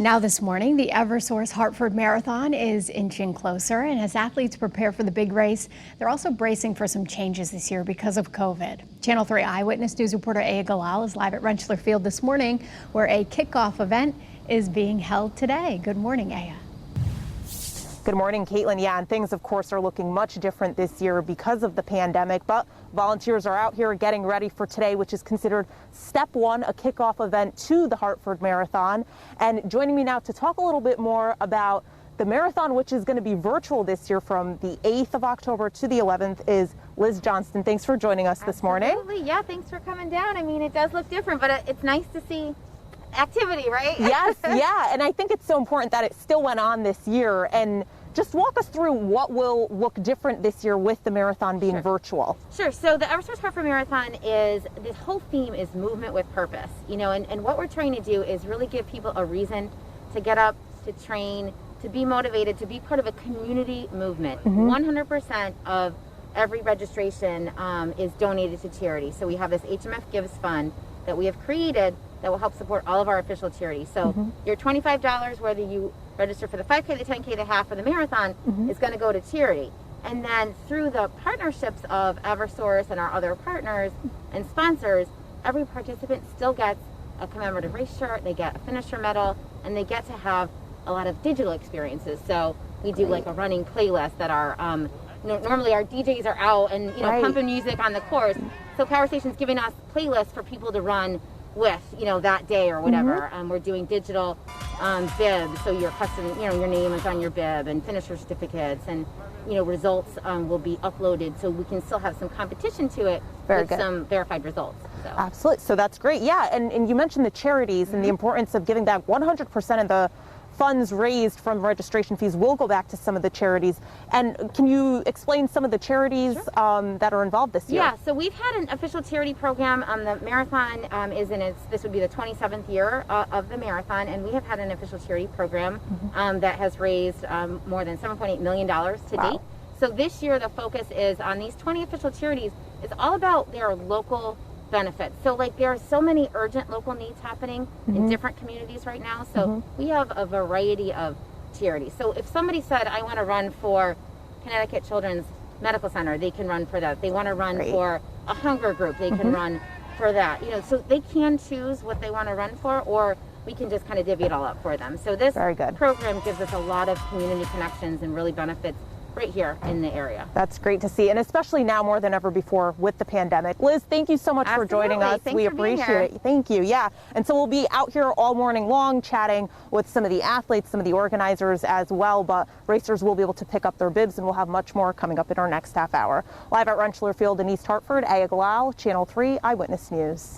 Now this morning, the Eversource Hartford Marathon is inching closer, and as athletes prepare for the big race, they're also bracing for some changes this year because of COVID. Channel 3 Eyewitness News reporter Aya Galal is live at Rentschler Field this morning, where a kickoff event is being held today. Good morning, Aya. Good morning, Caitlin. Yeah, and things, of course, are looking much different this year because of the pandemic, but volunteers are out here getting ready for today, which is considered step one, a kickoff event to the Hartford Marathon. And joining me now to talk a little bit more about the marathon, which is going to be virtual this year from the 8th of October to the 11th, is Liz Johnston. Thanks for joining us this morning. Absolutely. Yeah, thanks for coming down. I mean, it does look different, but it's nice to see activity, right? Yes, yeah, and I think it's so important that it still went on this year. And just walk us through what will look different this year with the marathon being virtual. Sure. So the Eversource Hartford Marathon is, this whole theme is movement with purpose, you know, and what we're trying to do is really give people a reason to get up, to train, to be motivated, to be part of a community movement. 100% of every registration is donated to charity. So we have this HMF Gives Fund that we have created that will help support all of our official charities. So your $25, whether you register for the 5K, the 10K, the half, or the marathon, is going to go to charity. And then through the partnerships of Eversource and our other partners and sponsors, every participant still gets a commemorative race shirt, they get a finisher medal, and they get to have a lot of digital experiences. So we do like a running playlist that our normally our DJs are out and pumping music on the course. So Power Station's giving us playlists for people to run with, that day or whatever. We're doing digital bibs, so your custom, your name is on your bib, and finisher certificates, and results will be uploaded, so we can still have some competition to it with some verified results. So. Absolutely. So that's great. Yeah, and you mentioned the charities and the importance of giving back. 100% of the funds raised from registration fees will go back to some of the charities. And can you explain some of the charities that are involved this year? Yeah, so we've had an official charity program. The marathon is in this would be the 27th year of the marathon, and we have had an official charity program that has raised more than $7.8 million to date. So this year the focus is on these 20 official charities. It's all about their local benefits. So there are so many urgent local needs happening in different communities right now. So we have a variety of charities. So if somebody said, I want to run for Connecticut Children's Medical Center, they can run for that. They want to run for a hunger group, they can run for that. So they can choose what they want to run for, or we can just kind of divvy it all up for them. So this program gives us a lot of community connections and really benefits right here in the area. That's great to see, and especially now more than ever before with the pandemic. Liz, thank you so much for joining us. Thanks we for being appreciate here. it. Thank you. Yeah, and so we'll be out here all morning long chatting with some of the athletes, some of the organizers as well, but racers will be able to pick up their bibs, and we'll have much more coming up in our next half hour. Live at Rentschler Field in East Hartford, Aya Galal, Channel 3 Eyewitness News.